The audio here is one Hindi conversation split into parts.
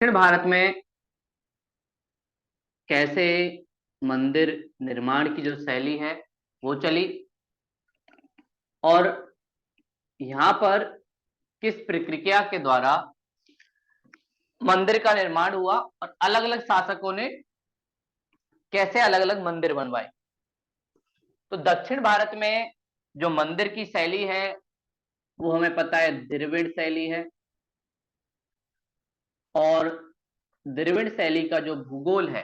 दक्षिण भारत में कैसे मंदिर निर्माण की जो शैली है वो चली और यहाँ पर किस प्रक्रिया के द्वारा मंदिर का निर्माण हुआ और अलग अलग शासकों ने कैसे अलग अलग मंदिर बनवाए। तो दक्षिण भारत में जो मंदिर की शैली है वो हमें पता है द्रविड़ शैली है। और द्रविड़ शैली का जो भूगोल है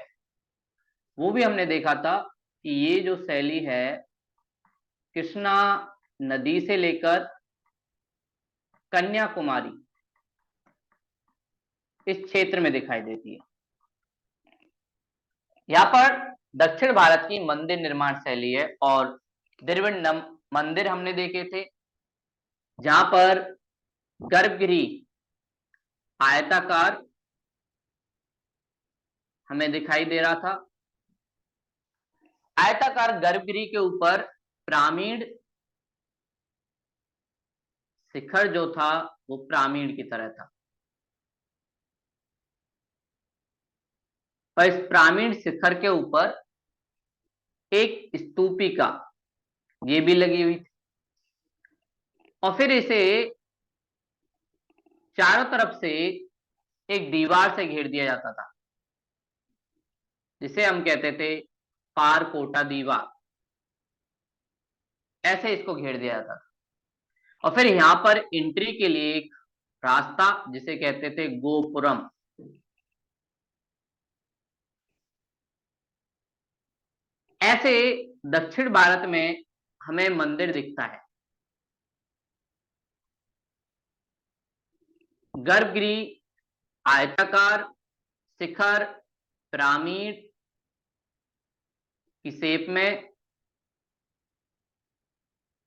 वो भी हमने देखा था कि ये जो शैली है कृष्णा नदी से लेकर कन्याकुमारी इस क्षेत्र में दिखाई देती है। यहाँ पर दक्षिण भारत की मंदिर निर्माण शैली है और द्रविड़ मंदिर हमने देखे थे जहां पर गर्भगृह आयताकार हमें दिखाई दे रहा था। आयताकार गर्भगृह के ऊपर पिरामिड शिखर जो था वो पिरामिड की तरह था और इस पिरामिड शिखर के ऊपर एक स्तूपिका ये भी लगी हुई थी और फिर इसे चारों तरफ से एक दीवार से घेर दिया जाता था जिसे हम कहते थे पारकोटा दीवार। ऐसे इसको घेर दिया जाता था और फिर यहाँ पर एंट्री के लिए एक रास्ता जिसे कहते थे गोपुरम। ऐसे दक्षिण भारत में हमें मंदिर दिखता है। गर्भगृह आयताकार शिखर पिरामिड की शेप में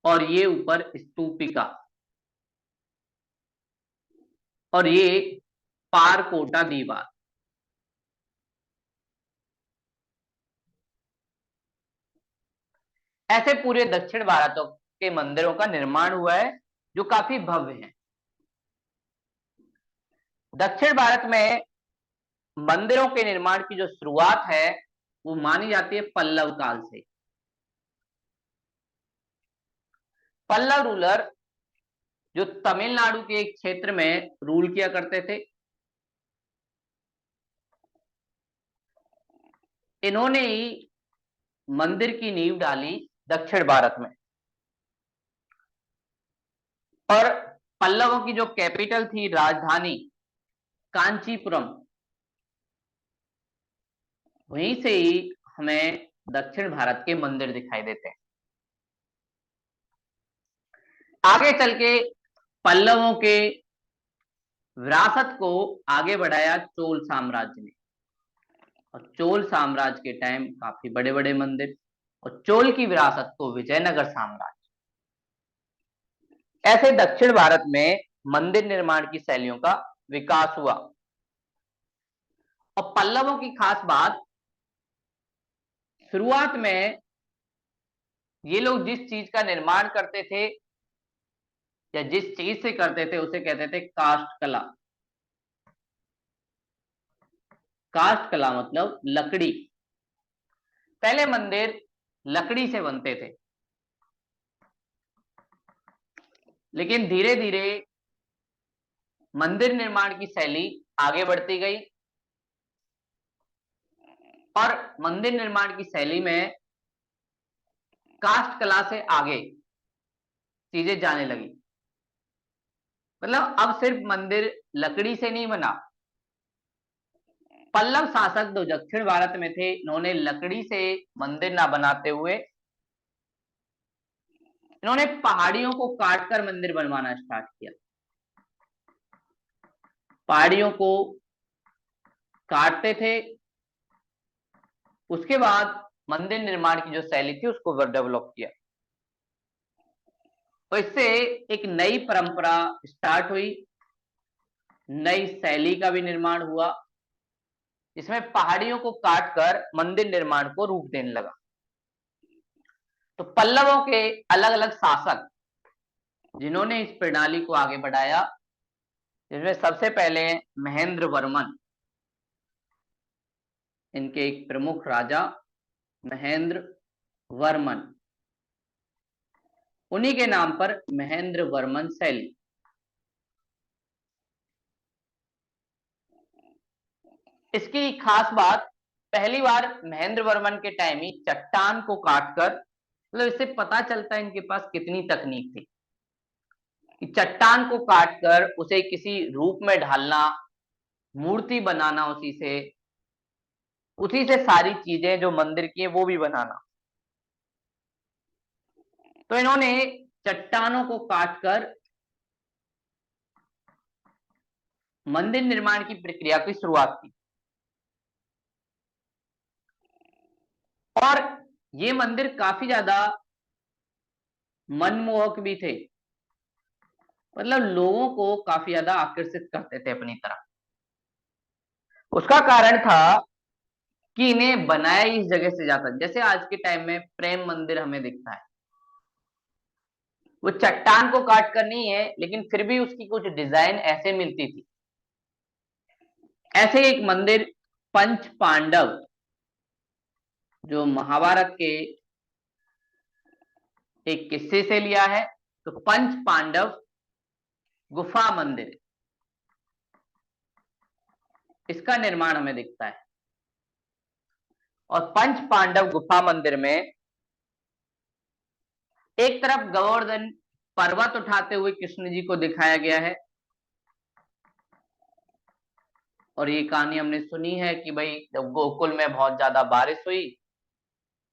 और ये ऊपर स्तूपिका और ये पारकोटा दीवार। ऐसे पूरे दक्षिण भारत के मंदिरों का निर्माण हुआ है जो काफी भव्य है। दक्षिण भारत में मंदिरों के निर्माण की जो शुरुआत है वो मानी जाती है पल्लव काल से। पल्लव रूलर जो तमिलनाडु के एक क्षेत्र में रूल किया करते थे, इन्होंने ही मंदिर की नींव डाली दक्षिण भारत में। और पल्लवों की जो कैपिटल थी राजधानी कांचीपुरम, वहीं से ही हमें दक्षिण भारत के मंदिर दिखाई देते हैं। आगे चल के पल्लवों के विरासत को आगे बढ़ाया चोल साम्राज्य ने और चोल साम्राज्य के टाइम काफी बड़े बड़े मंदिर और चोल की विरासत को विजयनगर साम्राज्य। ऐसे दक्षिण भारत में मंदिर निर्माण की शैलियों का विकास हुआ। और पल्लवों की खास बात, शुरुआत में ये लोग जिस चीज का निर्माण करते थे या जिस चीज से करते थे उसे कहते थे काष्ठ कला। काष्ठ कला मतलब लकड़ी। पहले मंदिर लकड़ी से बनते थे लेकिन धीरे धीरे मंदिर निर्माण की शैली आगे बढ़ती गई और मंदिर निर्माण की शैली में काष्ठ कला से आगे चीजें जाने लगी। मतलब अब सिर्फ मंदिर लकड़ी से नहीं बना। पल्लव शासक जो दक्षिण भारत में थे, इन्होंने लकड़ी से मंदिर ना बनाते हुए इन्होंने पहाड़ियों को काटकर मंदिर बनवाना स्टार्ट किया। पहाड़ियों को काटते थे, उसके बाद मंदिर निर्माण की जो शैली थी उसको डेवलप किया। तो इससे एक नई परंपरा स्टार्ट हुई, नई शैली का भी निर्माण हुआ, इसमें पहाड़ियों को काटकर मंदिर निर्माण को रूप देने लगा। तो पल्लवों के अलग अलग शासक जिन्होंने इस प्रणाली को आगे बढ़ाया, जिसमें सबसे पहले महेंद्र वर्मन इनके एक प्रमुख राजा महेंद्र वर्मन, उन्हीं के नाम पर महेंद्र वर्मन शैली। इसकी खास बात, पहली बार महेंद्र वर्मन के टाइम ही चट्टान को काटकर, मतलब इससे पता चलता है इनके पास कितनी तकनीक थी कि चट्टान को काटकर उसे किसी रूप में ढालना, मूर्ति बनाना, उसी से सारी चीजें जो मंदिर की है वो भी बनाना। तो इन्होंने चट्टानों को काटकर मंदिर निर्माण की प्रक्रिया की शुरुआत की। और ये मंदिर काफी ज्यादा मनमोहक भी थे, मतलब लोगों को काफी ज्यादा आकर्षित करते थे अपनी तरफ। उसका कारण था कि इन्हें बनाया इस जगह से जाता, जैसे आज के टाइम में प्रेम मंदिर हमें दिखता है, वो चट्टान को काट कर नहीं है, लेकिन फिर भी उसकी कुछ डिजाइन ऐसे मिलती थी। ऐसे एक मंदिर पंच पांडव, जो महाभारत के एक किस्से से लिया है, तो पंच पांडव गुफा मंदिर, इसका निर्माण हमें दिखता है। और पंच पांडव गुफा मंदिर में एक तरफ गोवर्धन पर्वत उठाते हुए कृष्ण जी को दिखाया गया है, और ये कहानी हमने सुनी है कि भाई जब गोकुल में बहुत ज्यादा बारिश हुई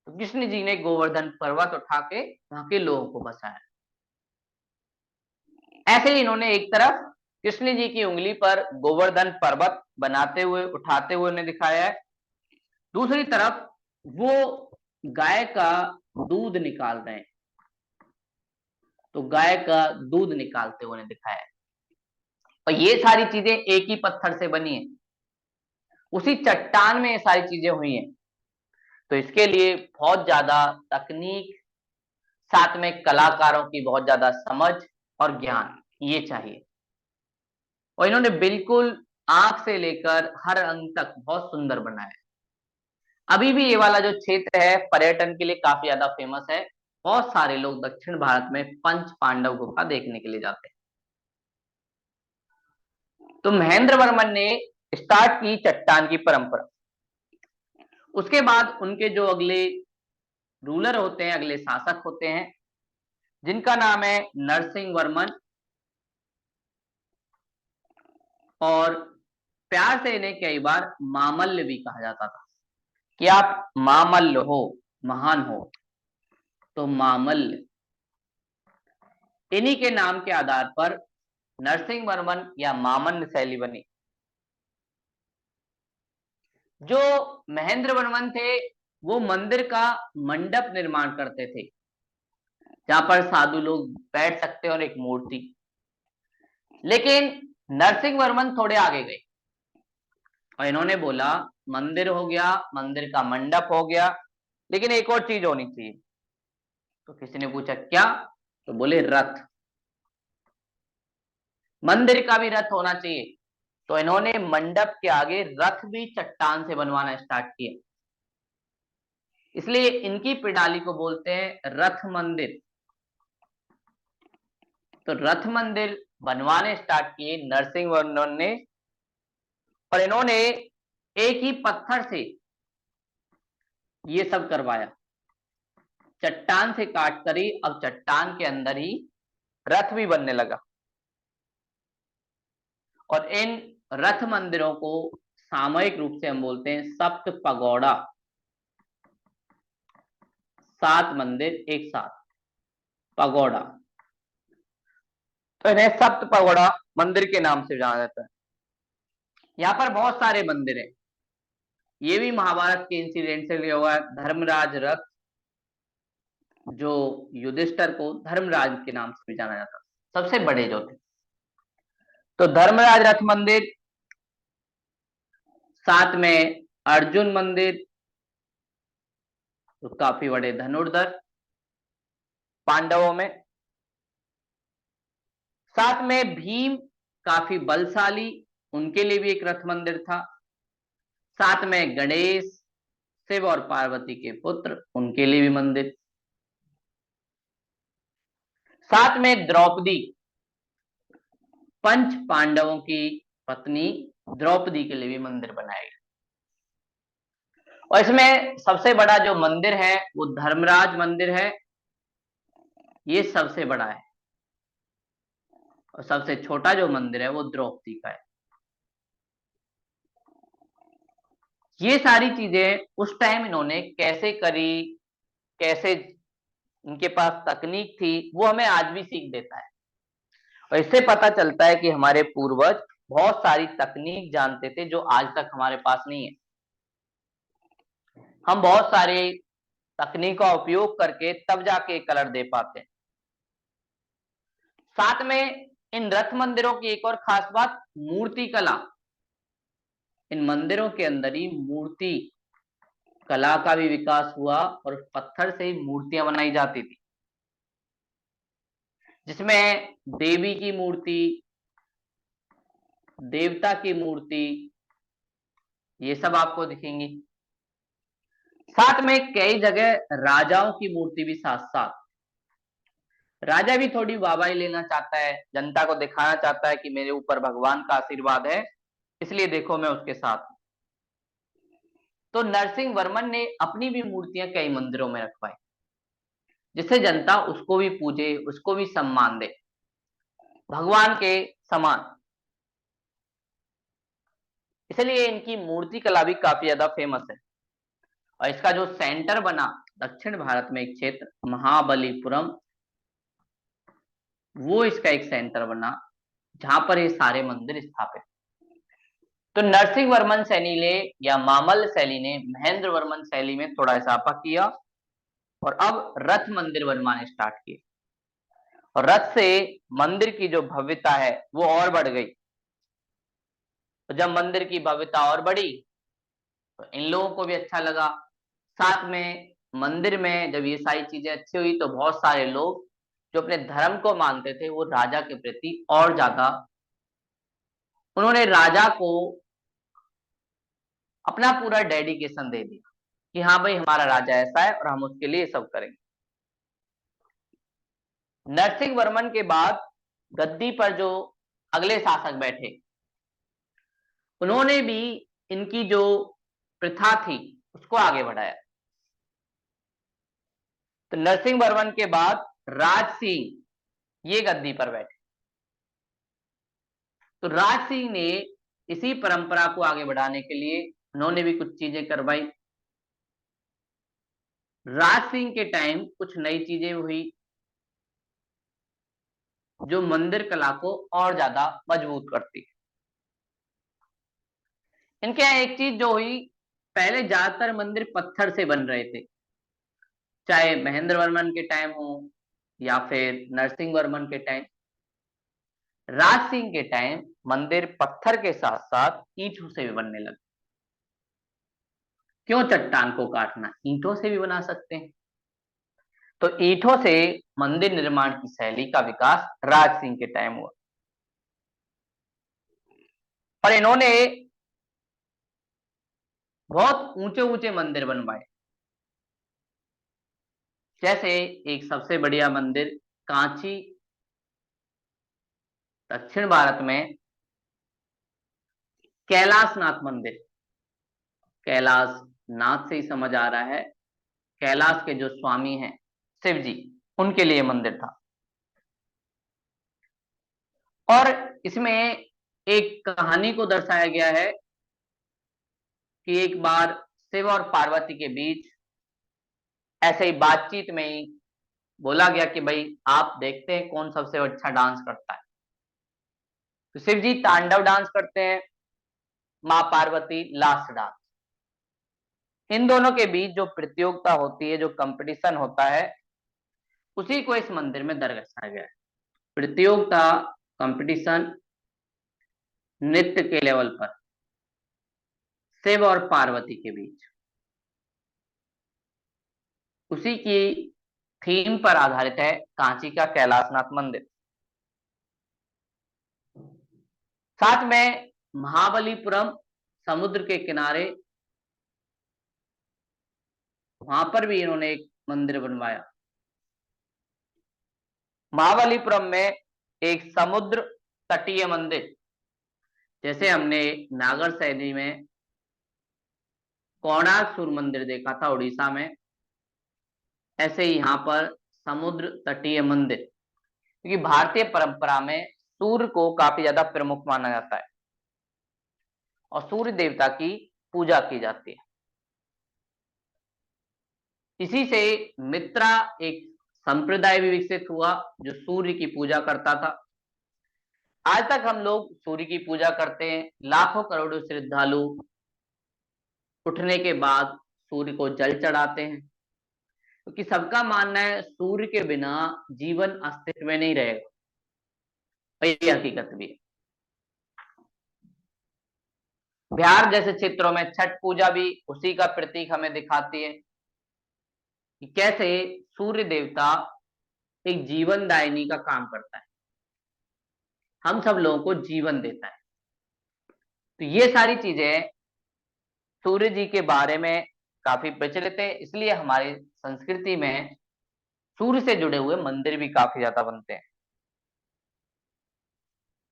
तो कृष्ण जी ने गोवर्धन पर्वत उठा के वहां के लोगों को बसाया। ऐसे ही इन्होंने एक तरफ कृष्ण जी की उंगली पर गोवर्धन पर्वत बनाते हुए, उठाते हुए उन्हें दिखाया है, दूसरी तरफ वो गाय का दूध निकाल रहे हैं, तो गाय का दूध निकालते हुए उन्हें दिखाया है। और ये सारी चीजें एक ही पत्थर से बनी है, उसी चट्टान में ये सारी चीजें हुई हैं। तो इसके लिए बहुत ज्यादा तकनीक, साथ में कलाकारों की बहुत ज्यादा समझ और ज्ञान ये चाहिए। और इन्होंने बिल्कुल आंख से लेकर हर अंग तक बहुत सुंदर बनाया। अभी भी ये वाला जो क्षेत्र है पर्यटन के लिए काफी ज्यादा फेमस है, बहुत सारे लोग दक्षिण भारत में पंच पांडव गुफा देखने के लिए जाते हैं। तो महेंद्र वर्मन ने स्टार्ट की चट्टान की परंपरा। उसके बाद उनके जो अगले रूलर होते हैं, अगले शासक होते हैं, जिनका नाम है नरसिंह वर्मन, और प्यार से इन्हें कई बार मामल्ल भी कहा जाता था कि आप मामल्ल हो, महान हो, तो मामल्ल। इन्हीं के नाम के आधार पर नरसिंह वर्मन या मामल्ल शैली बनी। जो महेंद्र वर्मन थे वो मंदिर का मंडप निर्माण करते थे, जहां पर साधु लोग बैठ सकते हैं और एक मूर्ति। लेकिन नरसिंह वर्मन थोड़े आगे गए और इन्होंने बोला मंदिर हो गया, मंदिर का मंडप हो गया, लेकिन एक और चीज होनी चाहिए। तो किसी ने पूछा क्या, तो बोले रथ, मंदिर का भी रथ होना चाहिए। तो इन्होंने मंडप के आगे रथ भी चट्टान से बनवाना स्टार्ट किया, इसलिए इनकी प्रणाली को बोलते हैं रथ मंदिर। तो रथ मंदिर बनवाने स्टार्ट किए नरसिंह वर्मन ने, और इन्होंने एक ही पत्थर से ये सब करवाया, चट्टान से काट कर ही अब चट्टान के अंदर ही रथ भी बनने लगा। और इन रथ मंदिरों को सामूहिक रूप से हम बोलते हैं सप्त पगोड़ा, 7 मंदिर एक साथ, पगोड़ा। तो इन्हें सप्त पगोड़ा मंदिर के नाम से जाना जाता है। यहाँ पर बहुत सारे मंदिर हैं, ये भी महाभारत के इंसिडेंट से लिया हुआ है। धर्मराज रथ, जो युधिष्ठिर को धर्मराज के नाम से भी जाना जाता है, सबसे बड़े जो थे। तो धर्मराज रथ मंदिर, साथ में अर्जुन मंदिर, तो काफी बड़े धनुर्धर पांडवों में, साथ में भीम काफी बलशाली, उनके लिए भी एक रथ मंदिर था। साथ में गणेश, शिव और पार्वती के पुत्र, उनके लिए भी मंदिर। साथ में द्रौपदी, पंच पांडवों की पत्नी द्रौपदी के लिए भी मंदिर बनाया गया। और इसमें सबसे बड़ा जो मंदिर है वो धर्मराज मंदिर है, ये सबसे बड़ा है। और सबसे छोटा जो मंदिर है वो द्रौपदी का है। ये सारी चीजें उस टाइम इन्होंने कैसे करी, कैसे इनके पास तकनीक थी, वो हमें आज भी सीख देता है। और इससे पता चलता है कि हमारे पूर्वज बहुत सारी तकनीक जानते थे जो आज तक हमारे पास नहीं है। हम बहुत सारे तकनीक का उपयोग करके तब जाके कलर दे पाते हैं। साथ में इन रथ मंदिरों की एक और खास बात, मूर्ति कला। इन मंदिरों के अंदर ही मूर्ति कला का भी विकास हुआ और पत्थर से ही मूर्तियां बनाई जाती थी, जिसमें देवी की मूर्ति, देवता की मूर्ति, ये सब आपको दिखेंगी। साथ में कई जगह राजाओं की मूर्ति भी साथ साथ। राजा भी थोड़ी वाहवाही लेना चाहता है, जनता को दिखाना चाहता है कि मेरे ऊपर भगवान का आशीर्वाद है, इसलिए देखो मैं उसके साथ हूं। तो नरसिंह वर्मन ने अपनी भी मूर्तियां कई मंदिरों में रखवाई, जिससे जनता उसको भी पूजे, उसको भी सम्मान दे, भगवान के समान। इसलिए इनकी मूर्ति कला भी काफी ज्यादा फेमस है। और इसका जो सेंटर बना दक्षिण भारत में एक क्षेत्र महाबलीपुरम, वो इसका एक सेंटर बना जहां पर ये सारे मंदिर स्थापित। तो नरसिंह वर्मन शैली ने या मामल्ल शैली ने महेंद्र वर्मन शैली में थोड़ा इजाफा किया और अब रथ मंदिर बनवाने स्टार्ट किए। और रथ से मंदिर की जो भव्यता है वो और बढ़ गई। तो जब मंदिर की भव्यता और बढ़ी तो इन लोगों को भी अच्छा लगा। साथ में मंदिर में जब ये सारी चीजें अच्छी हुई तो बहुत सारे लोग जो अपने धर्म को मानते थे वो राजा के प्रति और ज्यादा, उन्होंने राजा को अपना पूरा डेडिकेशन दे दिया कि हाँ भाई हमारा राजा ऐसा है और हम उसके लिए सब करेंगे। नरसिंह वर्मन के बाद गद्दी पर जो अगले शासक बैठे, उन्होंने भी इनकी जो प्रथा थी उसको आगे बढ़ाया। तो नरसिंह वर्मन के बाद राज सिंह ये गद्दी पर बैठे। तो राज सिंह ने इसी परंपरा को आगे बढ़ाने के लिए उन्होंने भी कुछ चीजें करवाई। राज सिंह के टाइम कुछ नई चीजें हुई जो मंदिर कला को और ज्यादा मजबूत करती है। इनके यहाँ एक चीज जो हुई, पहले ज्यादातर मंदिर पत्थर से बन रहे थे, चाहे महेंद्र वर्मन के टाइम हो या फिर नरसिंह वर्मन के टाइम। राज सिंह के टाइम मंदिर पत्थर के साथ साथ ईंटों से भी बनने लगे। क्यों चट्टान को काटना, ईंटों से भी बना सकते हैं। तो ईंटों से मंदिर निर्माण की शैली का विकास राज सिंह के टाइम हुआ। और इन्होंने बहुत ऊंचे ऊंचे मंदिर बनवाए। जैसे एक सबसे बढ़िया मंदिर कांची, दक्षिण भारत में कैलाशनाथ मंदिर। कैलाश नाथ से ही समझ आ रहा है, कैलाश के जो स्वामी हैं शिव जी, उनके लिए मंदिर था। और इसमें एक कहानी को दर्शाया गया है कि एक बार शिव और पार्वती के बीच ऐसे ही बातचीत में ही बोला गया कि भाई आप देखते हैं कौन सबसे अच्छा डांस करता है। तो शिव जी तांडव डांस करते हैं, माँ पार्वती लास्ट डांस। इन दोनों के बीच जो प्रतियोगिता होती है, जो कंपटीशन होता है, उसी को इस मंदिर में दर्शाया गया है। प्रतियोगिता, कंपटीशन, नृत्य के लेवल पर शिव और पार्वती के बीच, उसी की थीम पर आधारित है कांची का कैलाशनाथ मंदिर। साथ में महाबलीपुरम समुद्र के किनारे वहां पर भी इन्होंने एक मंदिर बनवाया। महाबलीपुरम में एक समुद्र तटीय मंदिर, जैसे हमने नागरसैनी में कोणार्क सूर्य मंदिर देखा था उड़ीसा में, ऐसे ही यहाँ पर समुद्र तटीय मंदिर, क्योंकि भारतीय परंपरा में सूर्य को काफी ज्यादा प्रमुख माना जाता है और सूर्य देवता की पूजा की जाती है। इसी से मित्रा एक संप्रदाय भी विकसित हुआ जो सूर्य की पूजा करता था। आज तक हम लोग सूर्य की पूजा करते हैं। लाखों करोड़ों श्रद्धालु उठने के बाद सूर्य को जल चढ़ाते हैं, क्योंकि सबका मानना है सूर्य के बिना जीवन अस्तित्व में नहीं रहेगा, और ये हकीकत भी है। बिहार जैसे क्षेत्रों में छठ पूजा भी उसी का प्रतीक हमें दिखाती है कि कैसे सूर्य देवता एक जीवनदायिनी का काम करता है, हम सब लोगों को जीवन देता है। तो ये सारी चीजें सूर्य जी के बारे में काफी प्रचलित है, इसलिए हमारी संस्कृति में सूर्य से जुड़े हुए मंदिर भी काफी ज्यादा बनते हैं।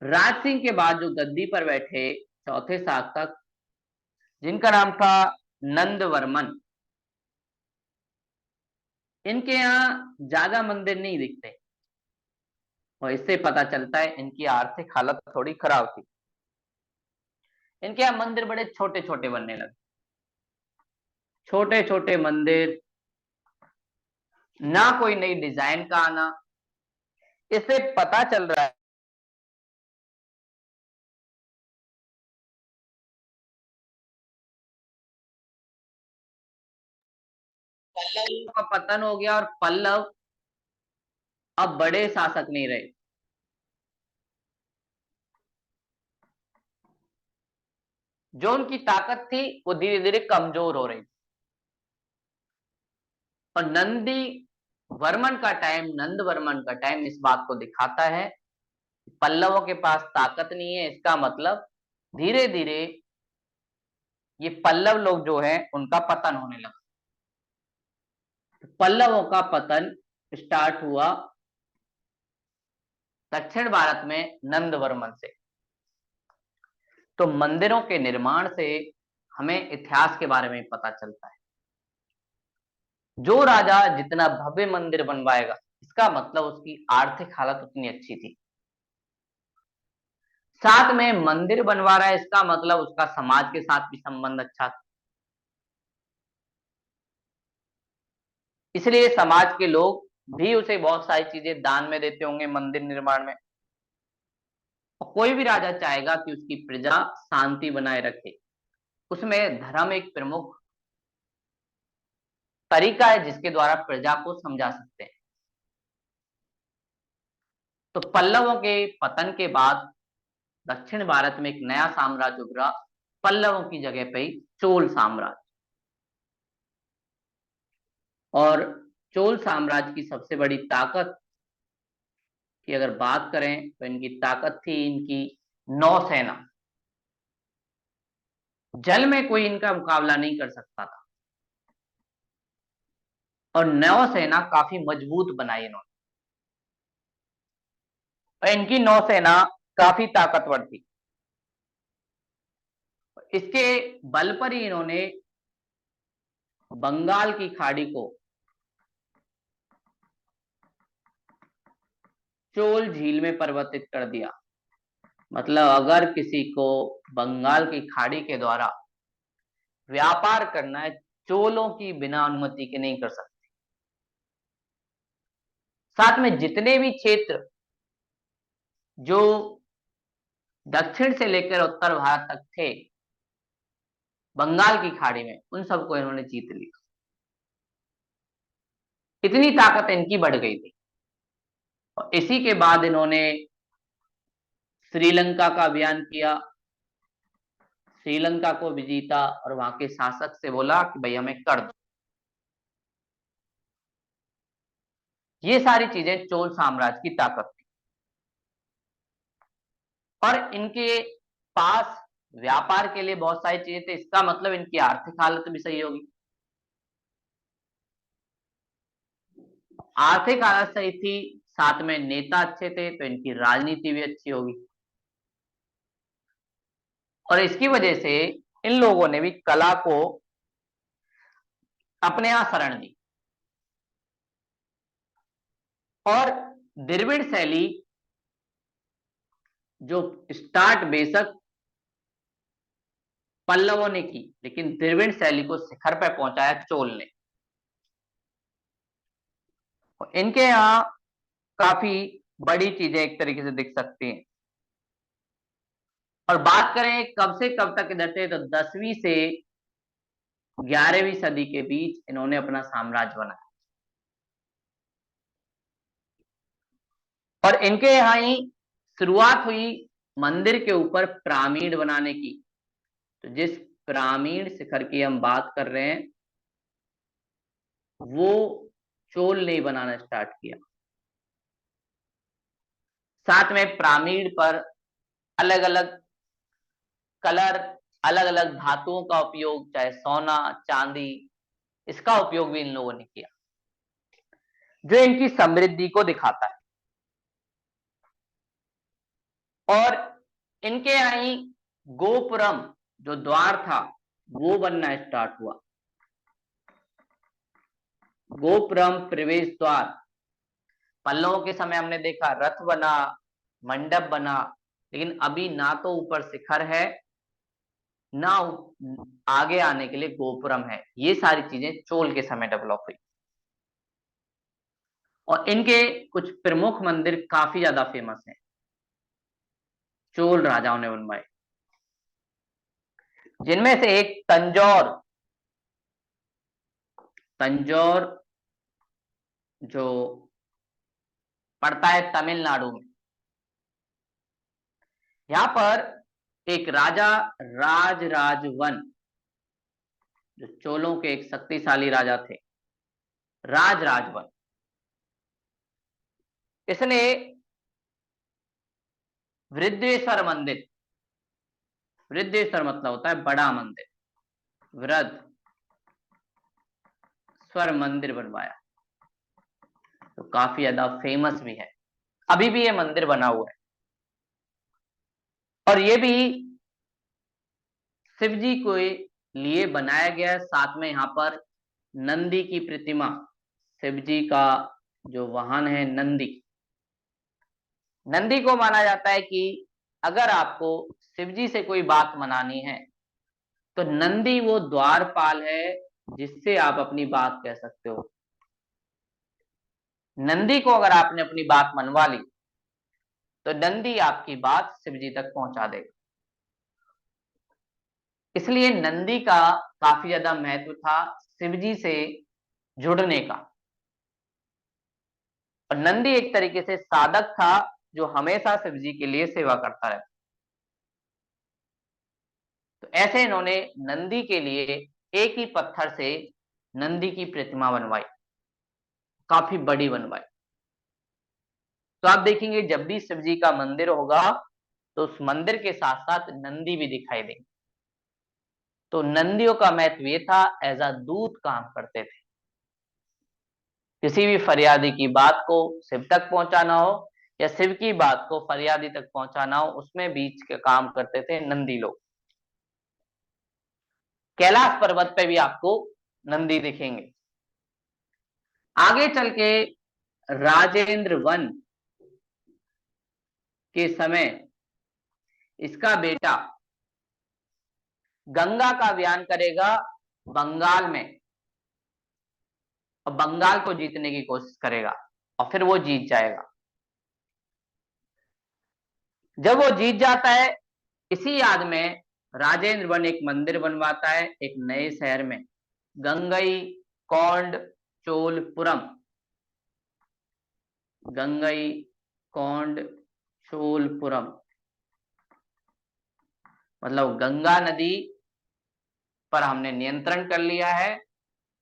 राज सिंह के बाद जो गद्दी पर बैठे चौथे शासक, जिनका नाम था नंद वर्मन, इनके यहाँ ज्यादा मंदिर नहीं दिखते और इससे पता चलता है इनकी आर्थिक हालत थोड़ी खराब थी। इनके यहाँ मंदिर बड़े छोटे छोटे बनने लगे, छोटे छोटे मंदिर, ना कोई नई डिजाइन का आना। इससे पता चल रहा है पल्लव का पतन हो गया और पल्लव अब बड़े शासक नहीं रहे। जो उनकी ताकत थी वो धीरे धीरे कमजोर हो रही। और नंद वर्मन का टाइम इस बात को दिखाता है, पल्लवों के पास ताकत नहीं है, इसका मतलब धीरे धीरे ये पल्लव लोग जो है उनका पतन होने लगा। पल्लवों का पतन स्टार्ट हुआ दक्षिण भारत में नंद वर्मन से। तो मंदिरों के निर्माण से हमें इतिहास के बारे में पता चलता है। जो राजा जितना भव्य मंदिर बनवाएगा, इसका मतलब उसकी आर्थिक हालत उतनी अच्छी थी। साथ में मंदिर बनवा रहा है, इसका मतलब उसका समाज के साथ भी संबंध अच्छा था। इसलिए समाज के लोग भी उसे बहुत सारी चीजें दान में देते होंगे मंदिर निर्माण में। और कोई भी राजा चाहेगा कि उसकी प्रजा शांति बनाए रखे, उसमें धर्म एक प्रमुख तरीका है जिसके द्वारा प्रजा को समझा सकते हैं। तो पल्लवों के पतन के बाद दक्षिण भारत में एक नया साम्राज्य उभरा, पल्लवों की जगह पे चोल साम्राज्य। और चोल साम्राज्य की सबसे बड़ी ताकत की अगर बात करें तो इनकी ताकत थी इनकी नौसेना। जल में कोई इनका मुकाबला नहीं कर सकता था और नौसेना काफी मजबूत बनाई इन्होंने, और इनकी नौसेना काफी ताकतवर थी। इसके बल पर ही इन्होंने बंगाल की खाड़ी को चोल झील में परिवर्तित कर दिया। मतलब अगर किसी को बंगाल की खाड़ी के द्वारा व्यापार करना है, चोलों की बिना अनुमति के नहीं कर सकते। साथ में जितने भी क्षेत्र जो दक्षिण से लेकर उत्तर भारत तक थे बंगाल की खाड़ी में, उन सबको इन्होंने जीत लिया। इतनी ताकत इनकी बढ़ गई थी। और इसी के बाद इन्होंने श्रीलंका का अभियान किया, श्रीलंका को भी जीता और वहां के शासक से बोला कि भाई हमें कर दो। ये सारी चीजें चोल साम्राज्य की ताकत थी। और इनके पास व्यापार के लिए बहुत सारी चीजें थी, इसका मतलब इनकी आर्थिक हालत भी सही होगी। आर्थिक हालत सही थी, साथ में नेता अच्छे थे, तो इनकी राजनीति भी अच्छी होगी। और इसकी वजह से इन लोगों ने भी कला को अपने यहां शरण दी। और द्रविड़ शैली जो स्टार्ट बेशक पल्लवों ने की, लेकिन द्रविड़ शैली को शिखर पर पहुंचाया चोल ने। इनके यहाँ काफी बड़ी चीजें एक तरीके से दिख सकती हैं। और बात करें कब से कब तक इधर थे, तो 10वीं से 11वीं सदी के बीच इन्होंने अपना साम्राज्य बनाया। और इनके यहाँ ही शुरुआत हुई मंदिर के ऊपर पिरामिड बनाने की। तो जिस पिरामिड शिखर की हम बात कर रहे हैं, वो चोल ने बनाना स्टार्ट किया। साथ में पिरामिड पर अलग अलग कलर, अलग अलग धातुओं का उपयोग, चाहे सोना चांदी, इसका उपयोग भी इन लोगों ने किया, जो इनकी समृद्धि को दिखाता है। और इनके यहाँ ही गोपुरम जो द्वार था वो बनना स्टार्ट हुआ। गोपुरम प्रवेश द्वार, पल्लवों के समय हमने देखा रथ बना, मंडप बना, लेकिन अभी ना तो ऊपर शिखर है, ना आगे आने के लिए गोपुरम है। ये सारी चीजें चोल के समय डेवलप हुई। और इनके कुछ प्रमुख मंदिर काफी ज्यादा फेमस हैं, चोल राजाओं ने बनवाए, जिनमें से एक तंजौर, तंजौर जो पड़ता है तमिलनाडु में। यहां पर एक राजा राजराजवन, जो चोलों के एक शक्तिशाली राजा थे, राजराजवन, इसने वृद्धेश्वर मंदिर, वृद्धेश्वर मतलब होता है बड़ा मंदिर, वृद्ध स्वर मंदिर बनवाया, तो काफी ज्यादा फेमस भी है। अभी भी ये मंदिर बना हुआ है। और ये भी शिव जी को लिए बनाया गया है। साथ में यहाँ पर नंदी की प्रतिमा, शिव जी का जो वाहन है नंदी, नंदी को माना जाता है कि अगर आपको शिव जी से कोई बात मनानी है, तो नंदी वो द्वारपाल है जिससे आप अपनी बात कह सकते हो। नंदी को अगर आपने अपनी बात मनवा ली, तो नंदी आपकी बात शिव जी तक पहुंचा देगा। इसलिए नंदी का काफी ज्यादा महत्व था शिव जी से जुड़ने का। और नंदी एक तरीके से साधक था जो हमेशा शिव जी के लिए सेवा करता रहता। तो ऐसे इन्होंने नंदी के लिए एक ही पत्थर से नंदी की प्रतिमा बनवाई, काफी बड़ी बनवाई। तो आप देखेंगे जब भी शिव जी का मंदिर होगा, तो उस मंदिर के साथ साथ नंदी भी दिखाई देंगे। तो नंदियों का महत्व ये था, एज अ दूत काम करते थे। किसी भी फरियादी की बात को शिव तक पहुंचाना हो, या शिव की बात को फरियादी तक पहुंचाना हो, उसमें बीच के काम करते थे नंदी लोग। कैलाश पर्वत पे भी आपको नंदी दिखेंगे। आगे चल के राजेंद्र वन के समय इसका बेटा गंगा का अभियान करेगा बंगाल में, और बंगाल को जीतने की कोशिश करेगा, और फिर वो जीत जाएगा। जब वो जीत जाता है, इसी याद में राजेंद्र वन एक मंदिर बनवाता है एक नए शहर में, गंगई कोंड चोलपुरम, गंगई कोंड चोलपुरम, मतलब गंगा नदी पर हमने नियंत्रण कर लिया है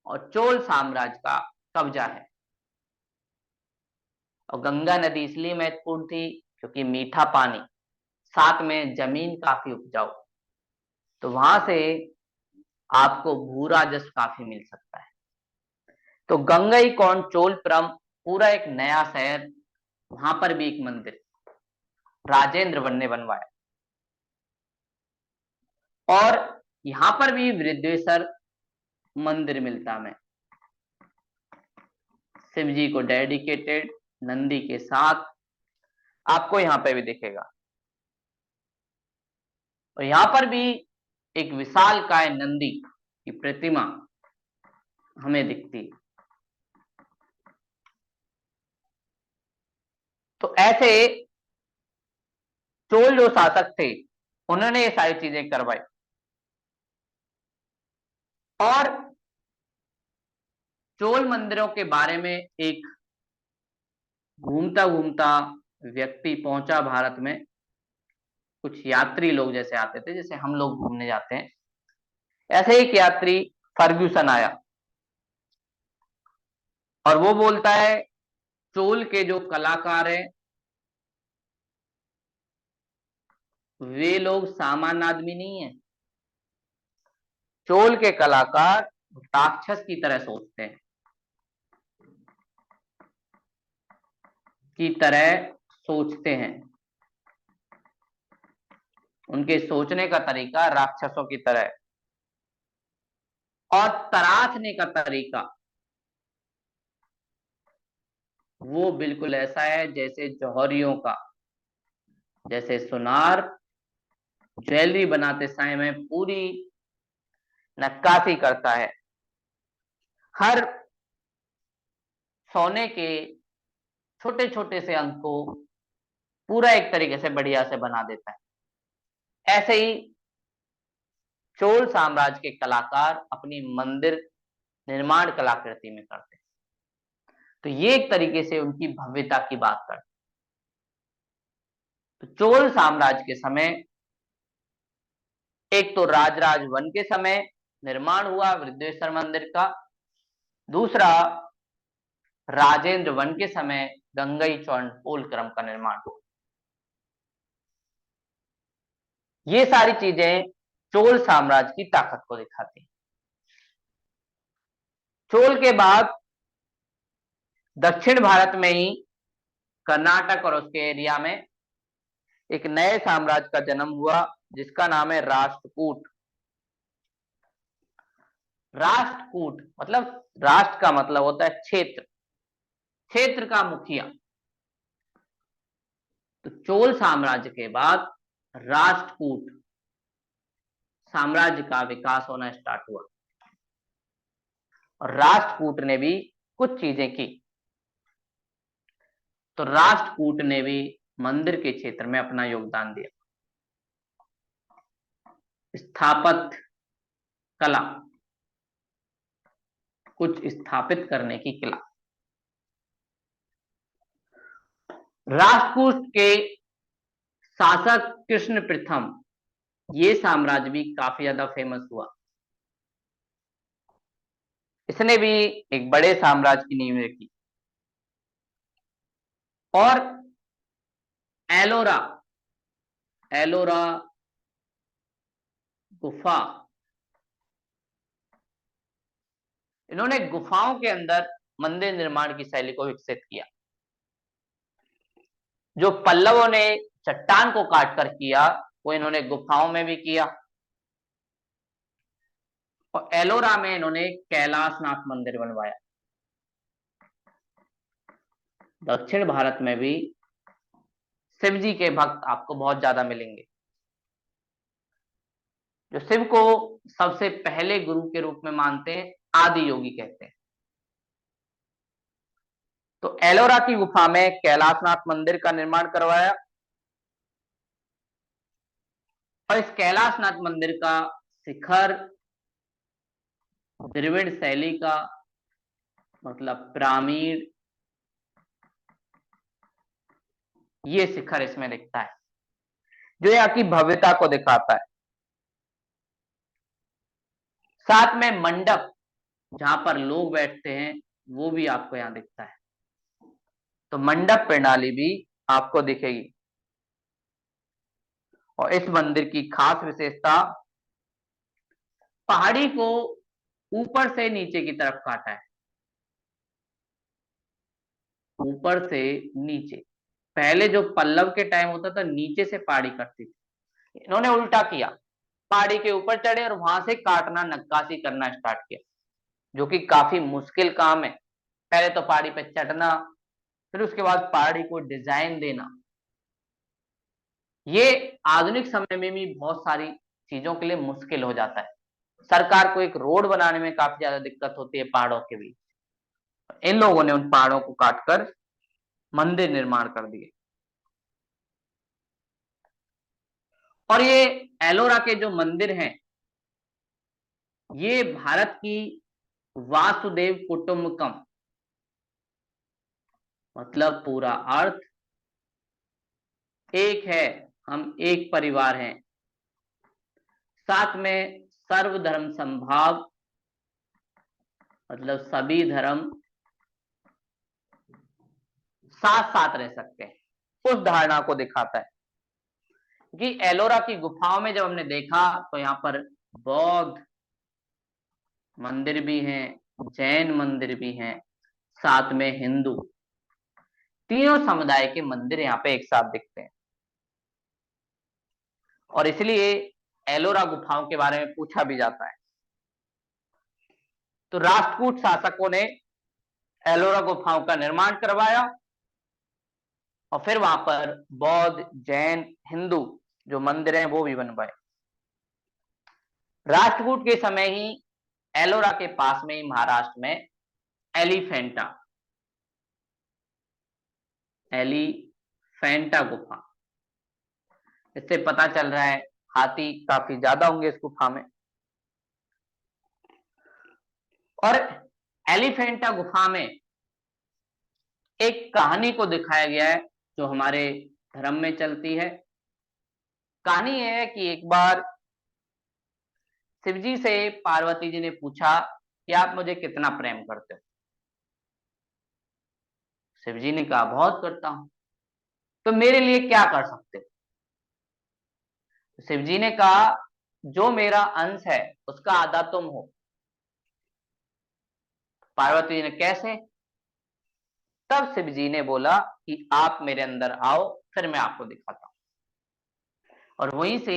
और चोल साम्राज्य का कब्जा है। और गंगा नदी इसलिए महत्वपूर्ण थी क्योंकि मीठा पानी, साथ में जमीन काफी उपजाऊ, तो वहां से आपको भू राजस्व काफी मिल सकता है। तो गंगई कोंड चोलपुरम पूरा एक नया शहर, वहां पर भी एक मंदिर राजेंद्र वन ने बनवाया। और यहां पर भी वृद्धेश्वर मंदिर मिलता हमें, शिव जी को डेडिकेटेड, नंदी के साथ आपको यहां पे भी दिखेगा। और यहां पर भी एक विशालकाय नंदी की प्रतिमा हमें दिखती है। तो ऐसे चोल जो शासक थे उन्होंने ये सारी चीजें करवाई। और चोल मंदिरों के बारे में एक घूमता घूमता व्यक्ति पहुंचा भारत में। कुछ यात्री लोग जैसे आते थे, जैसे हम लोग घूमने जाते हैं, ऐसे एक यात्री फर्ग्यूसन आया और वो बोलता है चोल के जो कलाकार हैं वे लोग सामान्य आदमी नहीं है। चोल के कलाकार राक्षस की तरह सोचते हैं, की तरह सोचते हैं। उनके सोचने का तरीका राक्षसों की तरह है। और तराशने का तरीका वो बिल्कुल ऐसा है जैसे जौहरियों का, जैसे सुनार ज्वेलरी बनाते समय में पूरी नक्काशी करता है, हर सोने के छोटे छोटे से अंक को पूरा एक तरीके से बढ़िया से बना देता है। ऐसे ही चोल साम्राज्य के कलाकार अपनी मंदिर निर्माण कलाकृति में करते हैं। तो ये एक तरीके से उनकी भव्यता की बात करते हैं। तो चोल साम्राज्य के समय एक तो राजराज वन के समय निर्माण हुआ वृद्धेश्वर मंदिर का, दूसरा राजेंद्र वन के समय गंगई चौंडपोल क्रम का निर्माण हुआ। ये सारी चीजें चोल साम्राज्य की ताकत को दिखाती हैं। चोल के बाद दक्षिण भारत में ही कर्नाटक और उसके एरिया में एक नए साम्राज्य का जन्म हुआ जिसका नाम है राष्ट्रकूट। राष्ट्रकूट मतलब, राष्ट्र का मतलब होता है क्षेत्र, क्षेत्र का मुखिया। तो चोल साम्राज्य के बाद राष्ट्रकूट साम्राज्य का विकास होना स्टार्ट हुआ और राष्ट्रकूट ने भी कुछ चीजें की। तो राष्ट्रकूट ने भी मंदिर के क्षेत्र में अपना योगदान दिया। स्थापत्य कला, कुछ स्थापित करने की कला। राष्ट्रकूट के शासक कृष्ण प्रथम, ये साम्राज्य भी काफी ज्यादा फेमस हुआ। इसने भी एक बड़े साम्राज्य की नींव रखी। और एलोरा, एलोरा गुफा, इन्होंने गुफाओं के अंदर मंदिर निर्माण की शैली को विकसित किया। जो पल्लवों ने चट्टान को काटकर किया वो इन्होंने गुफाओं में भी किया। और एलोरा में इन्होंने कैलाशनाथ मंदिर बनवाया। दक्षिण भारत में भी शिव जी के भक्त आपको बहुत ज्यादा मिलेंगे, जो शिव को सबसे पहले गुरु के रूप में मानते हैं, आदि योगी कहते हैं। तो एलोरा की गुफा में कैलाशनाथ मंदिर का निर्माण करवाया। और इस कैलाशनाथ मंदिर का शिखर द्रविड़ शैली का, मतलब पिरामिड, ये शिखर इसमें दिखता है जो यहाँ की भव्यता को दिखाता है। साथ में मंडप जहां पर लोग बैठते हैं वो भी आपको यहाँ दिखता है। तो मंडप प्रणाली भी आपको दिखेगी। और इस मंदिर की खास विशेषता पहाड़ी को ऊपर से नीचे की तरफ काटा है। ऊपर से नीचे। पहले जो पल्लव के टाइम होता था नीचे से पहाड़ी कटती थी, इन्होंने उल्टा किया, पहाड़ी के ऊपर चढ़े और वहां से काटना, नक्काशी करना स्टार्ट किया, जो कि काफी मुश्किल काम है। पहले तो पहाड़ी पे चढ़ना, फिर उसके बाद पहाड़ी को डिजाइन देना। ये आधुनिक समय में भी बहुत सारी चीजों के लिए मुश्किल हो जाता है। सरकार को एक रोड बनाने में काफी ज्यादा दिक्कत होती है पहाड़ों के बीच। इन लोगों ने उन पहाड़ों को काटकर मंदिर निर्माण कर दिए। और ये एलोरा के जो मंदिर हैं, ये भारत की वासुदेव कुटुंबकम, मतलब पूरा अर्थ एक है, हम एक परिवार हैं, साथ में सर्वधर्म संभाव, मतलब सभी धर्म साथ साथ रह सकते हैं, उस धारणा को दिखाता है। कि एलोरा की गुफाओं में जब हमने देखा तो यहाँ पर बौद्ध मंदिर भी हैं, जैन मंदिर भी हैं, साथ में हिंदू, तीनों समुदाय के मंदिर यहाँ पे एक साथ दिखते हैं। और इसलिए एलोरा गुफाओं के बारे में पूछा भी जाता है। तो राष्ट्रकूट शासकों ने एलोरा गुफाओं का निर्माण करवाया और फिर वहां पर बौद्ध, जैन, हिंदू जो मंदिर हैं वो भी बनवाए। राष्ट्रकूट के समय ही एलोरा के पास में ही महाराष्ट्र में एलिफेंटा गुफा, इससे पता चल रहा है हाथी काफी ज्यादा होंगे इस गुफा में। और एलिफेंटा गुफा में एक कहानी को दिखाया गया है जो हमारे धर्म में चलती है। कहानी यह है कि एक बार शिवजी से पार्वती जी ने पूछा कि आप मुझे कितना प्रेम करते हो। शिवजी ने कहा बहुत करता हूं, तो मेरे लिए क्या कर सकते हो। शिवजी ने कहा जो मेरा अंश है उसका आधा तुम हो। पार्वती जी ने कैसे। तब शिवजी ने बोला कि आप मेरे अंदर आओ, फिर मैं आपको दिखाता हूं। और वहीं से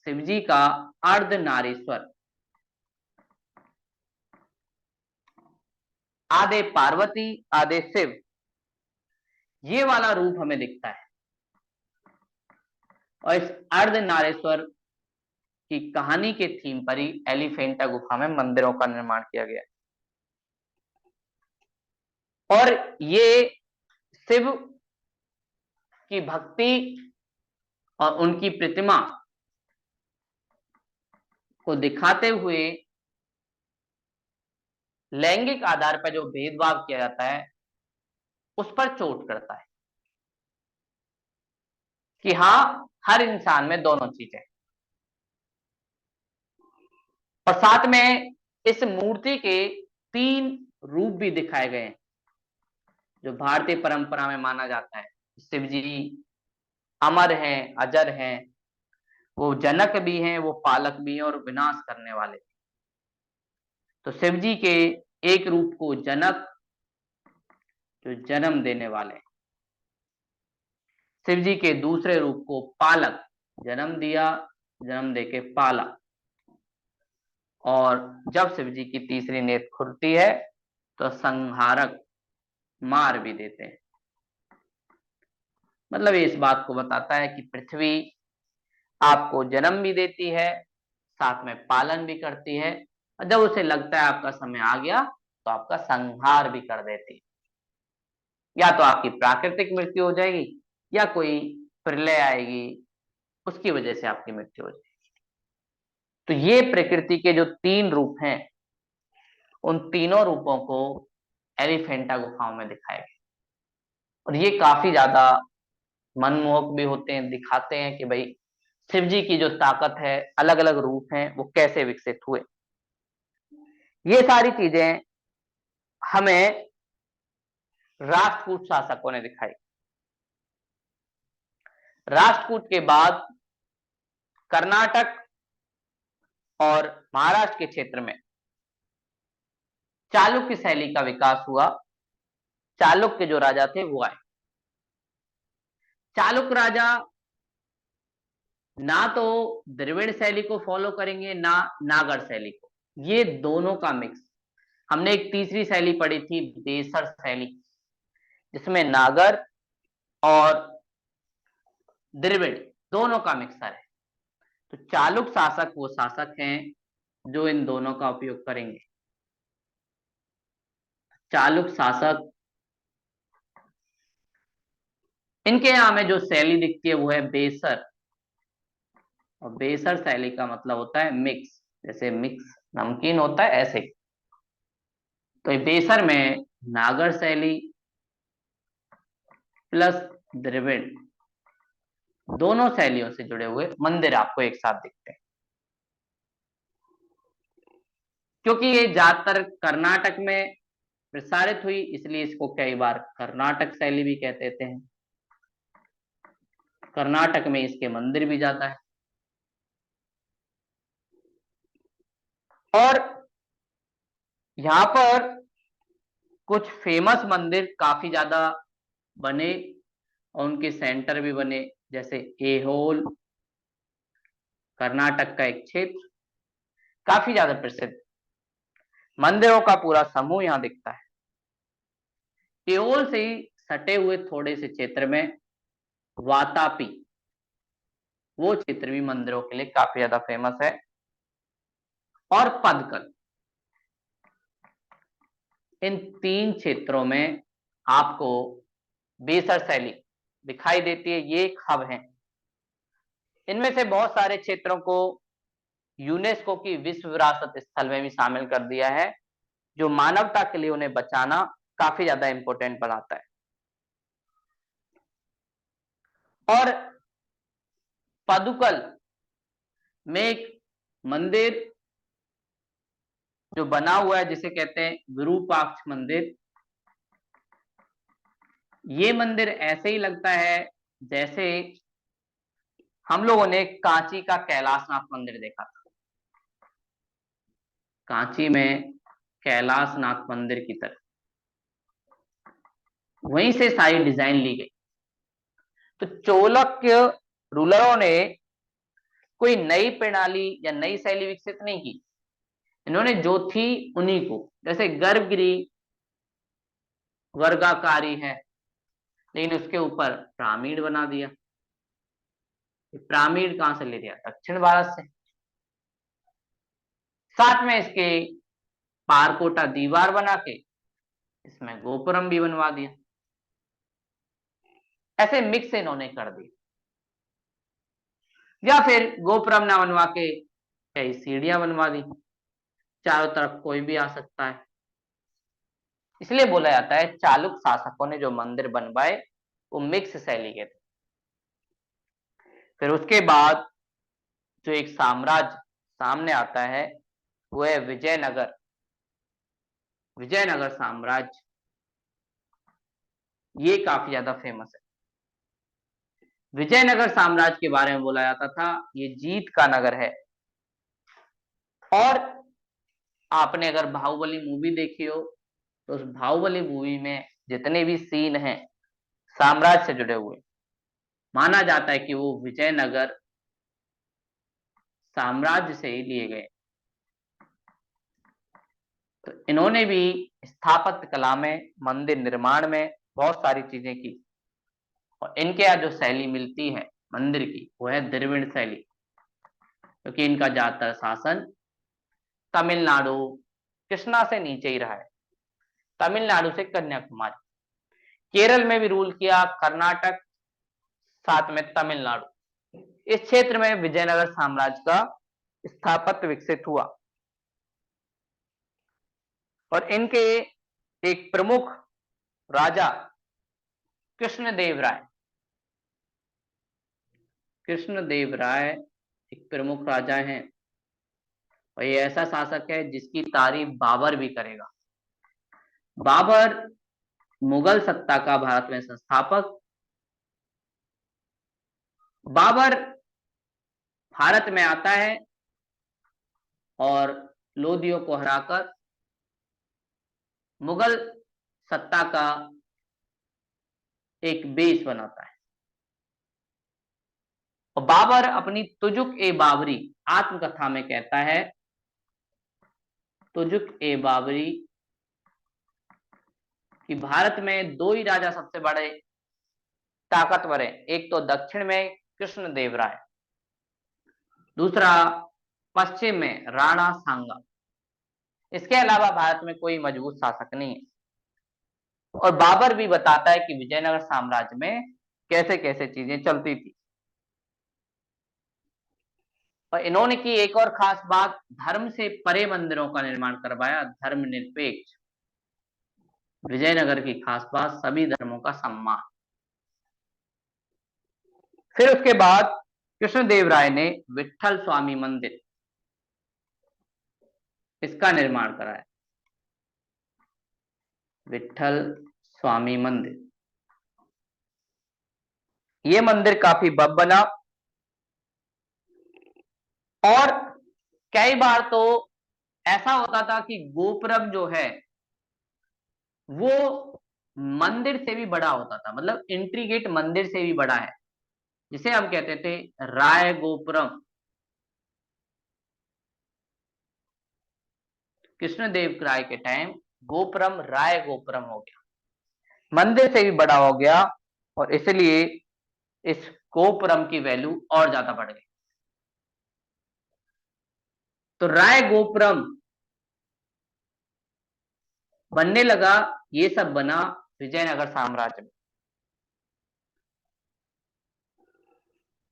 शिवजी का अर्धनारीश्वर, आधे पार्वती आधे शिव, ये वाला रूप हमें दिखता है। और इस अर्धनारीश्वर की कहानी के थीम पर ही एलिफेंटा गुफा में मंदिरों का निर्माण किया गया। और ये शिव की भक्ति और उनकी प्रतिमा को दिखाते हुए लैंगिक आधार पर जो भेदभाव किया जाता है उस पर चोट करता है कि हाँ, हर इंसान में दोनों चीजें। और साथ में इस मूर्ति के 3 रूप भी दिखाए गए हैं जो भारतीय परंपरा में माना जाता है। शिव जी अमर हैं, अजर हैं, वो जनक भी हैं, वो पालक भी हैं और विनाश करने वाले। तो शिव जी के एक रूप को जनक, जो जन्म देने वाले, शिव जी के दूसरे रूप को पालक, जन्म दिया, जन्म देके पाला। और जब शिव जी की तीसरी नेत्र खुलती है तो संहारक, मार भी देते हैं। मतलब ये इस बात को बताता है कि पृथ्वी आपको जन्म भी देती है, साथ में पालन भी करती है, और जब उसे लगता है आपका समय आ गया तो आपका संहार भी कर देती है। या तो आपकी प्राकृतिक मृत्यु हो जाएगी या कोई प्रलय आएगी, उसकी वजह से आपकी मृत्यु हो जाएगी। तो ये प्रकृति के जो 3 रूप हैं, उन तीनों रूपों को एलिफेंटा गुफाओं में दिखाया गया। और ये काफी ज्यादा मनमोहक भी होते हैं, दिखाते हैं कि भाई शिव जी की जो ताकत है, अलग अलग रूप हैं, वो कैसे विकसित हुए। ये सारी चीजें हमें राष्ट्रकूट शासकों ने दिखाई। राष्ट्रकूट के बाद कर्नाटक और महाराष्ट्र के क्षेत्र में चालुक्य शैली का विकास हुआ। चालुक्य जो राजा थे वो आए। चालुक्य राजा ना तो द्रविड़ शैली को फॉलो करेंगे ना नागर शैली को, ये दोनों का मिक्स। हमने एक तीसरी शैली पढ़ी थी बेसर शैली, जिसमें नागर और द्रविड़ दोनों का मिक्सर है। तो चालुक शासक वो शासक हैं जो इन दोनों का उपयोग करेंगे। चालुक शासक, इनके यहां में जो शैली दिखती है वो है बेसर, और बेसर शैली का मतलब होता है मिक्स, जैसे मिक्स नमकीन होता है ऐसे। तो ये बेसर में नागर शैली प्लस द्रविड़ दोनों शैलियों से जुड़े हुए मंदिर आपको एक साथ दिखते हैं। क्योंकि ये ज्यादातर कर्नाटक में प्रसारित हुई, इसलिए इसको कई बार कर्नाटक शैली भी कह देते हैं। कर्नाटक में इसके मंदिर भी ज्यादा है। और यहाँ पर कुछ फेमस मंदिर काफी ज्यादा बने और उनके सेंटर भी बने, जैसे एहोल कर्नाटक का एक क्षेत्र काफी ज्यादा प्रसिद्ध, मंदिरों का पूरा समूह यहाँ दिखता है। एहोल से ही सटे हुए थोड़े से क्षेत्र में वातापी, वो क्षेत्र भी मंदिरों के लिए काफी ज्यादा फेमस है। और पदकल, इन तीन क्षेत्रों में आपको बेसर शैली दिखाई देती है। ये एक हब है। इनमें से बहुत सारे क्षेत्रों को यूनेस्को की विश्व विरासत स्थल में भी शामिल कर दिया है, जो मानवता के लिए उन्हें बचाना काफी ज्यादा इंपॉर्टेंट बनाता है। और पदुकल में एक मंदिर जो बना हुआ है जिसे कहते हैं विरूपाक्ष मंदिर। ये मंदिर ऐसे ही लगता है जैसे हम लोगों ने कांची का कैलाशनाथ मंदिर देखा था। कांची में कैलाशनाथ मंदिर की तरह वहीं से सारी डिजाइन ली गई। तो चालुक्य रूलरों ने कोई नई प्रणाली या नई शैली विकसित नहीं की, इन्होंने जो थी उन्हीं को, जैसे गर्भगृह वर्गाकारी है लेकिन उसके ऊपर पिरामिड बना दिया। पिरामिड कहां से ले दिया? दक्षिण भारत से। साथ में इसके पारकोटा दीवार बना के इसमें गोपुरम भी बनवा दिया। ऐसे मिक्स इन्होंने कर दिया, या फिर गोपुरम ना बनवा के कई सीढ़ियां बनवा दी, चारों तरफ कोई भी आ सकता है। इसलिए बोला जाता है चालुक शासकों ने जो मंदिर बनवाए वो मिक्स शैली के थे। फिर उसके बाद जो एक साम्राज्य सामने आता है वो है विजयनगर। विजयनगर साम्राज्य ये काफी ज्यादा फेमस है। विजयनगर साम्राज्य के बारे में बोला जाता था ये जीत का नगर है। और आपने अगर बाहुबली मूवी देखी हो तो उस बाहुबली मूवी में जितने भी सीन हैं साम्राज्य से जुड़े हुए, माना जाता है कि वो विजयनगर साम्राज्य से ही लिए गए। तो इन्होंने भी स्थापत्य कला में मंदिर निर्माण में बहुत सारी चीजें की। और इनके यहाँ जो शैली मिलती है मंदिर की वो है द्रविड़ शैली, क्योंकि इनका ज्यादातर शासन तमिलनाडु कृष्णा से नीचे ही रहा है। तमिलनाडु से कन्याकुमारी, केरल में भी रूल किया, कर्नाटक, साथ में तमिलनाडु। इस क्षेत्र में विजयनगर साम्राज्य का स्थापत्य विकसित हुआ। और इनके एक प्रमुख राजा कृष्णदेव राय, कृष्णदेव राय एक प्रमुख राजा हैं और ये ऐसा शासक है जिसकी तारीफ बाबर भी करेगा। बाबर मुगल सत्ता का भारत में संस्थापक। बाबर भारत में आता है और लोदियों को हराकर मुगल सत्ता का एक बेस बनाता है। और बाबर अपनी तुजुक ए बाबरी आत्मकथा में कहता है, तुजुक ए बाबरी, कि भारत में दो ही राजा सबसे बड़े ताकतवर हैं, एक तो दक्षिण में कृष्णदेव राय, दूसरा पश्चिम में राणा सांगा। इसके अलावा भारत में कोई मजबूत शासक नहीं है। और बाबर भी बताता है कि विजयनगर साम्राज्य में कैसे कैसे चीजें चलती थी। और इन्होंने की एक और खास बात, धर्म से परे मंदिरों का निर्माण करवाया, धर्मनिरपेक्ष। विजयनगर की खास बात, सभी धर्मों का सम्मान। फिर उसके बाद कृष्णदेव राय ने विट्ठल स्वामी मंदिर, इसका निर्माण कराया, विट्ठल स्वामी मंदिर। ये मंदिर काफी भव्य बना। और कई बार तो ऐसा होता था कि गोपुरम जो है वो मंदिर से भी बड़ा होता था, मतलब एंट्री गेट मंदिर से भी बड़ा है, जिसे हम कहते थे राय गोपुरम। कृष्णदेव राय के टाइम गोपुरम राय गोपुरम हो गया, मंदिर से भी बड़ा हो गया, और इसलिए इस गोपुरम की वैल्यू और ज्यादा बढ़ गई। तो राय गोपुरम बनने लगा, ये सब बना विजयनगर साम्राज्य में।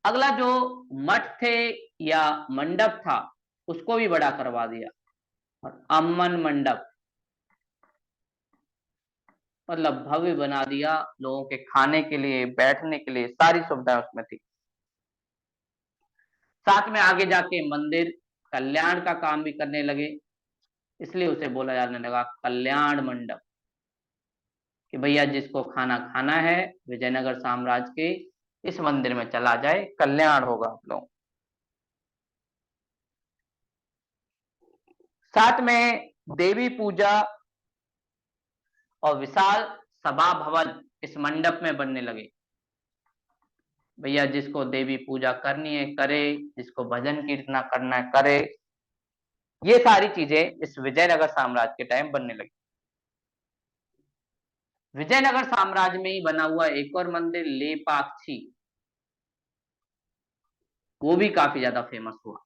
अगला जो मठ थे या मंडप था, उसको भी बड़ा करवा दिया, और अम्मन मंडप, मतलब भव्य बना दिया, लोगों के खाने के लिए, बैठने के लिए सारी सुविधाएं उसमें थी। साथ में आगे जाके मंदिर कल्याण का काम भी करने लगे, इसलिए उसे बोला जाने लगा कल्याण मंडप, कि भैया जिसको खाना खाना है विजयनगर साम्राज्य के इस मंदिर में चला जाए, कल्याण होगा आप लोग। साथ में देवी पूजा और विशाल सभा भवन इस मंडप में बनने लगे। भैया जिसको देवी पूजा करनी है करे, जिसको भजन कीर्तन करना है करे, ये सारी चीजें इस विजयनगर साम्राज्य के टाइम बनने लगी। विजयनगर साम्राज्य में ही बना हुआ एक और मंदिर लेपाक्षी, वो भी काफी ज्यादा फेमस हुआ।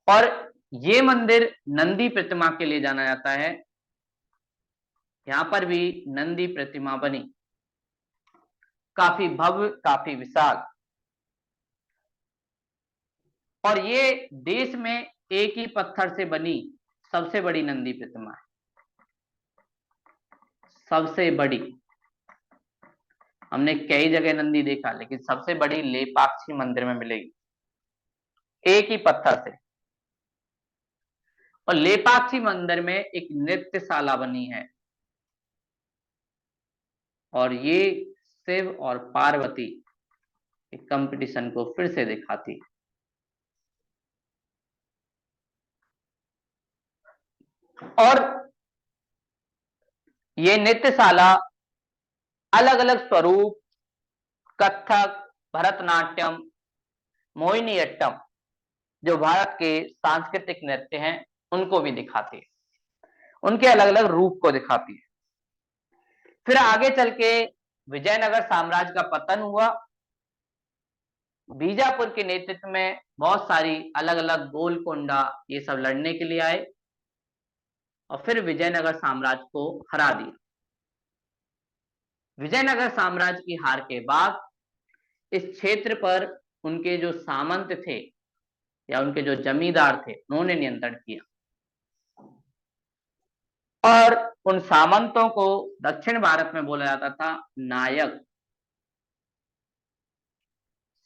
और ये मंदिर नंदी प्रतिमा के लिए जाना जाता है। यहां पर भी नंदी प्रतिमा बनी, काफी भव्य, काफी विशाल। और ये देश में एक ही पत्थर से बनी सबसे बड़ी नंदी प्रतिमा है, सबसे बड़ी। हमने कई जगह नंदी देखा, लेकिन सबसे बड़ी लेपाक्षी मंदिर में मिलेगी, एक ही पत्थर से। और लेपाक्षी मंदिर में एक नृत्यशाला बनी है, और ये शिव और पार्वती एक कंपटीशन को फिर से दिखाती है। और ये नृत्यशाला अलग अलग स्वरूप, कथक, भरतनाट्यम, मोहिनीअट्टम, जो भारत के सांस्कृतिक नृत्य हैं, उनको भी दिखाती है, उनके अलग अलग रूप को दिखाती है। फिर आगे चल के विजयनगर साम्राज्य का पतन हुआ। बीजापुर के नेतृत्व में बहुत सारी अलग अलग गोलकोंडा ये सब लड़ने के लिए आए, और फिर विजयनगर साम्राज्य को हरा दिया। विजयनगर साम्राज्य की हार के बाद इस क्षेत्र पर उनके जो सामंत थे या उनके जो जमींदार थे, उन्होंने नियंत्रण किया। और उन सामंतों को दक्षिण भारत में बोला जाता था नायक,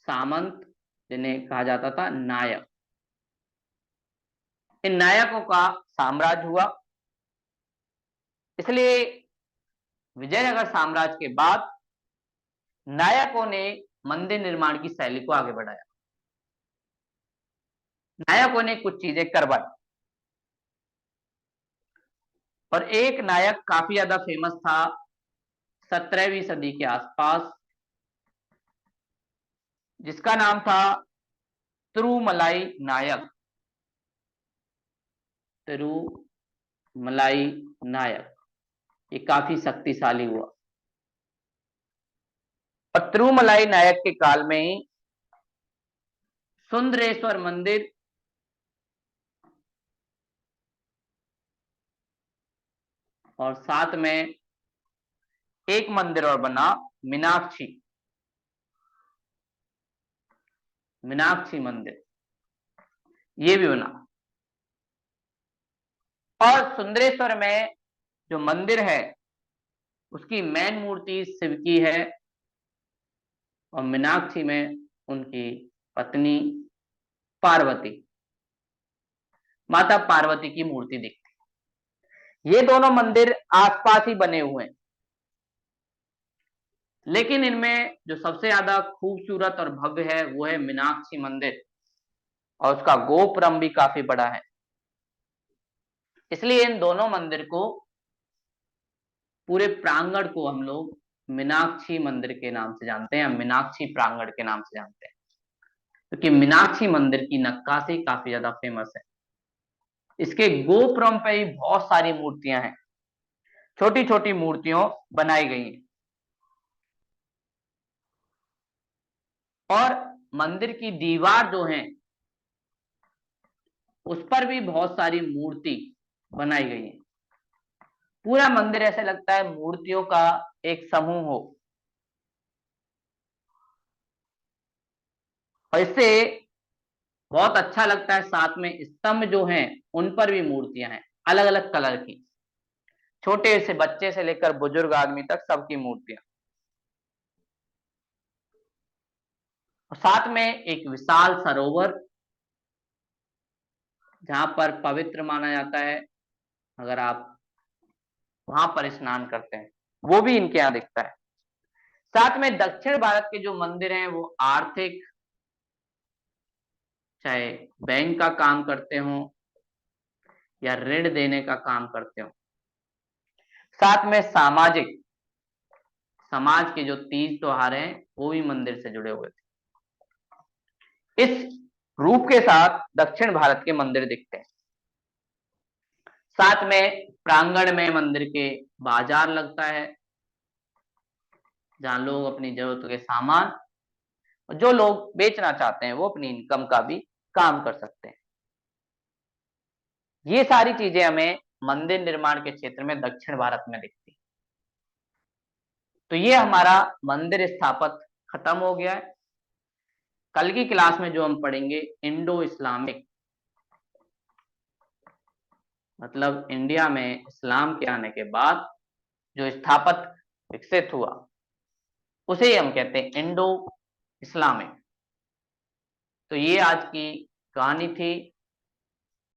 सामंत जिन्हें कहा जाता था नायक। इन नायकों का साम्राज्य हुआ। इसलिए विजयनगर साम्राज्य के बाद नायकों ने मंदिर निर्माण की शैली को आगे बढ़ाया। नायकों ने कुछ चीजें करवाई। और एक नायक काफी ज्यादा फेमस था 17वीं सदी के आसपास, जिसका नाम था तिरुमलाई नायक। तिरुमलाई नायक ये काफी शक्तिशाली हुआ, और तिरुमलाई नायक के काल में ही सुंदरेश्वर मंदिर और साथ में एक मंदिर और बना, मीनाक्षी मीनाक्षी मंदिर, ये भी बना। और सुंदरेश्वर में जो मंदिर है उसकी मेन मूर्ति शिव की है, और मीनाक्षी में उनकी पत्नी पार्वती, माता पार्वती की मूर्ति दिखती है। ये दोनों मंदिर आसपास ही बने हुए हैं, लेकिन इनमें जो सबसे ज्यादा खूबसूरत और भव्य है वो है मीनाक्षी मंदिर, और उसका गोपुरम भी काफी बड़ा है। इसलिए इन दोनों मंदिर को, पूरे प्रांगण को हम लोग मीनाक्षी मंदिर के नाम से जानते हैं, मीनाक्षी प्रांगण के नाम से जानते हैं, क्योंकि मीनाक्षी मंदिर की नक्काशी काफी ज्यादा फेमस है। इसके गोपुरम पे ही बहुत सारी मूर्तियां हैं, छोटी छोटी मूर्तियों बनाई गई हैं, और मंदिर की दीवार जो है उस पर भी बहुत सारी मूर्ति बनाई गई है। पूरा मंदिर ऐसे लगता है मूर्तियों का एक समूह हो, और इससे बहुत अच्छा लगता है। साथ में स्तंभ जो हैं उन पर भी मूर्तियां हैं अलग अलग कलर की, छोटे से बच्चे से लेकर बुजुर्ग आदमी तक सबकी मूर्तियां। और साथ में एक विशाल सरोवर, जहां पर पवित्र माना जाता है, अगर आप वहां पर स्नान करते हैं, वो भी इनके यहाँ दिखता है। साथ में दक्षिण भारत के जो मंदिर हैं वो आर्थिक, चाहे बैंक का काम करते हो या ऋण देने का काम करते हो, साथ में सामाजिक, समाज के जो तीज त्योहार हैं वो भी मंदिर से जुड़े हुए थे। इस रूप के साथ दक्षिण भारत के मंदिर दिखते हैं। साथ में प्रांगण में मंदिर के बाजार लगता है, जहां लोग अपनी जरूरत के सामान, जो लोग बेचना चाहते हैं वो अपनी इनकम का भी काम कर सकते हैं। ये सारी चीजें हमें मंदिर निर्माण के क्षेत्र में दक्षिण भारत में दिखती है। तो ये हमारा मंदिर स्थापत खत्म हो गया है। कल की क्लास में जो हम पढ़ेंगे इंडो इस्लामिक, मतलब इंडिया में इस्लाम के आने के बाद जो स्थापत विकसित हुआ उसे ही हम कहते हैं इंडो इस्लामिक। तो ये आज की कहानी थी।